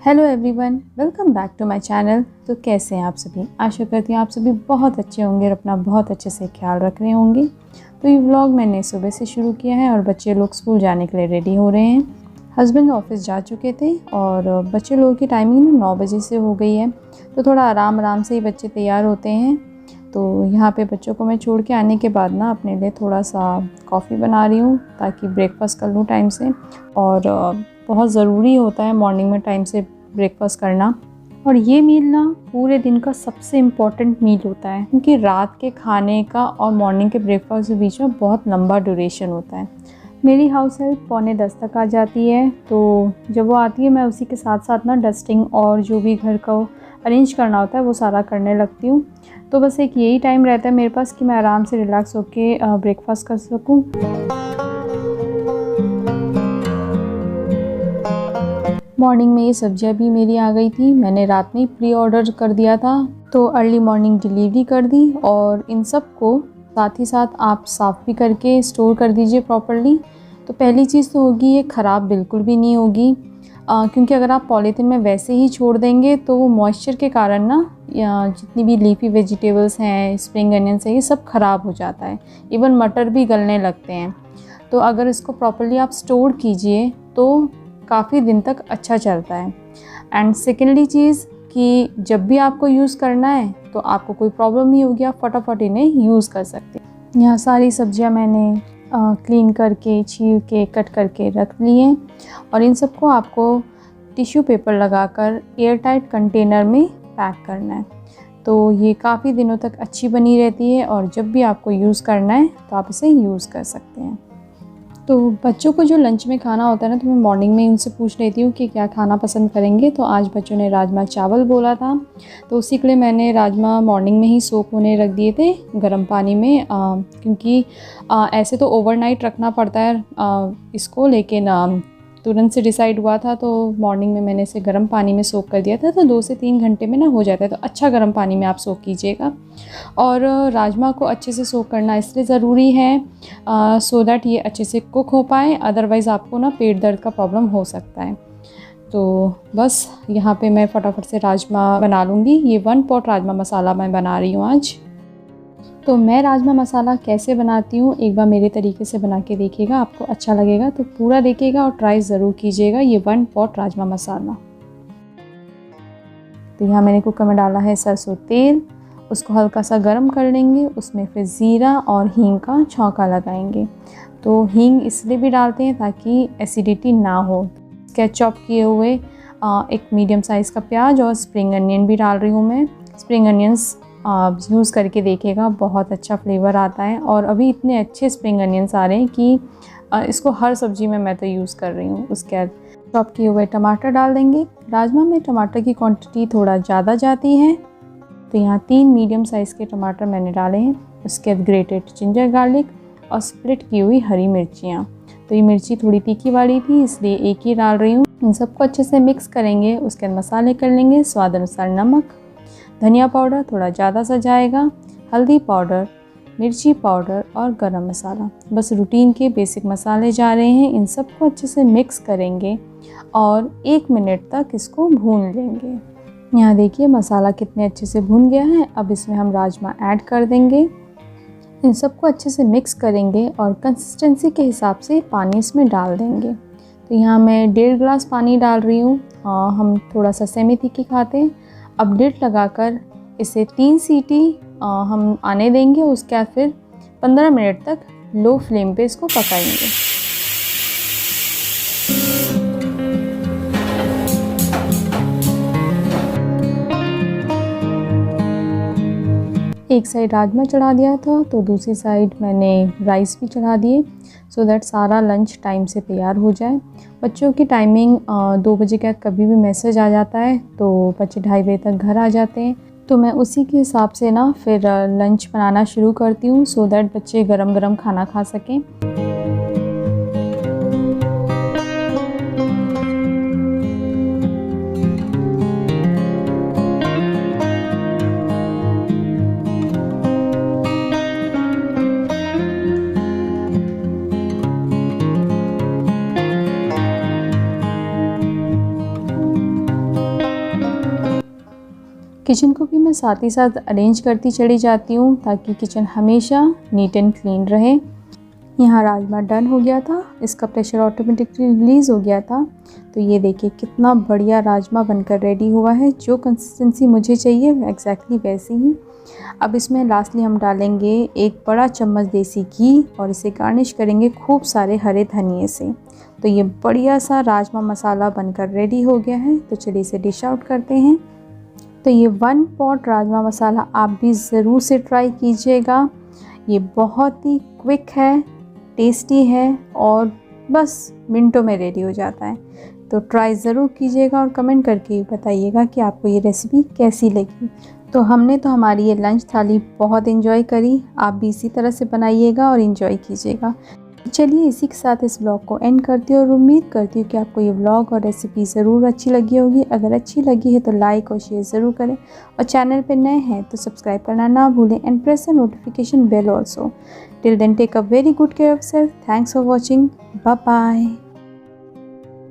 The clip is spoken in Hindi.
Hello everyone, welcome back to my channel. तो कैसे हैं आप सभी? आशा करती हूँ आप सभी बहुत अच्छे होंगे और अपना बहुत अच्छे से ख्याल रख रहे होंगे। तो ये व्लॉग मैंने सुबह से शुरू किया है और बच्चे लोग स्कूल जाने के लिए रेडी हो रहे हैं। हस्बैंड ऑफिस जा चुके थे और बच्चे लोगों की टाइमिंग 9 बजे से हो गई है, तो थोड़ा आराम से ही बच्चे तैयार होते हैं। तो यहाँ पे बच्चों को मैं छोड़ के आने के बाद ना अपने लिए थोड़ा सा कॉफ़ी बना रही हूँ ताकि ब्रेकफास्ट कर लूँ टाइम से। और बहुत ज़रूरी होता है मॉर्निंग में टाइम से ब्रेकफास्ट करना। और ये मील ना पूरे दिन का सबसे इम्पॉर्टेंट मील होता है, क्योंकि रात के खाने का और मॉर्निंग के ब्रेकफास्ट के बीच में बहुत लंबा ड्यूरेशन होता है। मेरी हाउस हेल्प 9:45 तक आ जाती है, तो जब वो आती है मैं उसी के साथ साथ ना डस्टिंग और जो भी घर का अरेंज करना होता है वो सारा करने लगती हूँ। तो बस एक यही टाइम रहता है मेरे पास कि मैं आराम से रिलैक्स होके ब्रेकफास्ट कर सकूँ। मॉर्निंग में ये सब्जियां भी मेरी आ गई थी, मैंने रात में ही प्री ऑर्डर कर दिया था, तो अर्ली मॉर्निंग डिलीवरी कर दी। और इन सब को साथ ही साथ आप साफ़ भी करके स्टोर कर दीजिए प्रॉपर्ली। तो पहली चीज़ तो होगी ये ख़राब बिल्कुल भी नहीं होगी, क्योंकि अगर आप पॉलीथीन में वैसे ही छोड़ देंगे तो वो मॉइस्चर के कारण ना जितनी भी लीफी वेजिटेबल्स हैं, स्प्रिंग अनियंस है, ये सब ख़राब हो जाता है। इवन मटर भी गलने लगते हैं। तो अगर इसको प्रॉपर्ली आप स्टोर कीजिए तो काफ़ी दिन तक अच्छा चलता है। एंड सेकेंडली चीज़ कि जब भी आपको यूज़ करना है तो आपको कोई प्रॉब्लम नहीं होगी, आप फटाफट इन्हें यूज़ कर सकते हैं। यहाँ सारी सब्जियाँ मैंने क्लीन करके, छील के, कट करके रख ली हैं और इन सबको आपको टिश्यू पेपर लगाकर एयर टाइट कंटेनर में पैक करना है। तो ये काफ़ी दिनों तक अच्छी बनी रहती है और जब भी आपको यूज़ करना है तो आप इसे यूज़ कर सकते हैं। तो बच्चों को जो लंच में खाना होता है ना, तो मैं मॉर्निंग में उनसे पूछ लेती हूँ कि क्या खाना पसंद करेंगे। तो आज बच्चों ने राजमा चावल बोला था, तो उसी के लिए मैंने राजमा मॉर्निंग में ही सोक होने रख दिए थे गर्म पानी में, क्योंकि ऐसे तो ओवरनाइट रखना पड़ता है इसको, लेकिन तुरंत से डिसाइड हुआ था तो मॉर्निंग में मैंने इसे गर्म पानी में सोक कर दिया था। तो 2 से 3 घंटे में ना हो जाता है, तो अच्छा गर्म पानी में आप सोक कीजिएगा। और राजमा को अच्छे से सोक करना इसलिए ज़रूरी है सो दैट ये अच्छे से कुक हो पाए, अदरवाइज़ आपको ना पेट दर्द का प्रॉब्लम हो सकता है। तो बस यहाँ पे मैं फटाफट से राजमा बना लूँगी। ये 1 पॉट राजमा मसाला मैं बना रही हूँ आज। तो मैं राजमा मसाला कैसे बनाती हूँ एक बार मेरे तरीके से बना के देखिएगा, आपको अच्छा लगेगा तो पूरा देखिएगा और ट्राई ज़रूर कीजिएगा ये 1 पॉट राजमा मसाला। तो यहाँ मैंने कुकर में डाला है सरसों तेल, उसको हल्का सा गर्म कर लेंगे, उसमें फिर ज़ीरा और हींग का छौंका लगाएंगे। तो हींग इसलिए भी डालते हैं ताकि एसिडिटी ना हो। इसके चॉप किए हुए एक मीडियम साइज़ का प्याज और स्प्रिंग अनियन भी डाल रही हूँ मैं। स्प्रिंग अनियंस यूज़ करके देखिएगा, बहुत अच्छा फ्लेवर आता है। और अभी इतने अच्छे स्प्रिंग अनियंस आ रहे हैं कि इसको हर सब्ज़ी में मैं तो यूज़ कर रही हूँ। उसके बाद चॉप किए हुए टमाटर डाल देंगे। राजमा में टमाटर की क्वांटिटी थोड़ा ज़्यादा जाती है, तो यहाँ 3 मीडियम साइज़ के टमाटर मैंने डाले हैं। उसके बाद ग्रेटेड जिंजर गार्लिक और स्प्लिट की हुई हरी मिर्चियाँ। तो ये मिर्ची थोड़ी तीखी वाली थी इसलिए एक ही डाल रही हूँ। इन सबको अच्छे से मिक्स करेंगे। उसके बाद मसाले कर लेंगे, स्वाद अनुसार नमक, धनिया पाउडर थोड़ा ज़्यादा सा जाएगा, हल्दी पाउडर, मिर्ची पाउडर और गरम मसाला। बस रूटीन के बेसिक मसाले जा रहे हैं। इन सबको अच्छे से मिक्स करेंगे और 1 मिनट तक इसको भून लेंगे। यहाँ देखिए मसाला कितने अच्छे से भून गया है। अब इसमें हम राजमा ऐड कर देंगे, इन सबको अच्छे से मिक्स करेंगे और कंसिस्टेंसी के हिसाब से पानी इसमें डाल देंगे। तो यहाँ मैं 1.5 गिलास पानी डाल रही हूँ। हम थोड़ा सा सेमी तीखी खाते हैं। अब लिड लगाकर इसे 3 सीटी हम आने देंगे। उसके बाद फिर 15 मिनट तक लो फ्लेम पे इसको पकाएंगे। एक साइड राजमा चढ़ा दिया था तो दूसरी साइड मैंने राइस भी चढ़ा दिए, सो दैट सारा लंच टाइम से तैयार हो जाए। बच्चों की टाइमिंग 2 बजे के बाद कभी भी मैसेज आ जाता है तो बच्चे 2:30 बजे तक घर आ जाते हैं। तो मैं उसी के हिसाब से ना फिर लंच बनाना शुरू करती हूँ, सो दैट बच्चे गरम गरम खाना खा सकें। किचन को भी मैं साथ ही साथ अरेंज करती चली जाती हूँ ताकि किचन हमेशा नीट एंड क्लीन रहे। यहाँ राजमा डन हो गया था, इसका प्रेशर ऑटोमेटिकली रिलीज़ हो गया था। तो ये देखिए कितना बढ़िया राजमा बनकर रेडी हुआ है। जो कंसिस्टेंसी मुझे चाहिए एग्जैक्टली वैसी ही। अब इसमें लास्टली हम डालेंगे 1 बड़ा चम्मच देसी घी और इसे गार्निश करेंगे खूब सारे हरे धनिए से। तो ये बढ़िया सा राजमा मसाला बनकर रेडी हो गया है। तो चलिए इसे डिश आउट करते हैं। तो ये 1 पॉट राजमा मसाला आप भी ज़रूर से ट्राई कीजिएगा। ये बहुत ही क्विक है, टेस्टी है और बस मिनटों में रेडी हो जाता है। तो ट्राई ज़रूर कीजिएगा और कमेंट करके बताइएगा कि आपको ये रेसिपी कैसी लगी। तो हमने तो हमारी ये लंच थाली बहुत एंजॉय करी। आप भी इसी तरह से बनाइएगा और एंजॉय कीजिएगा। चलिए इसी के साथ इस व्लॉग को एंड करती हूँ और उम्मीद करती हूँ कि आपको ये व्लॉग और रेसिपी ज़रूर अच्छी लगी होगी। अगर अच्छी लगी है तो लाइक और शेयर ज़रूर करें और चैनल पे नए हैं तो सब्सक्राइब करना ना भूलें and press the notification bell also. Till then take a very good care of self. Thanks for watching. Bye bye.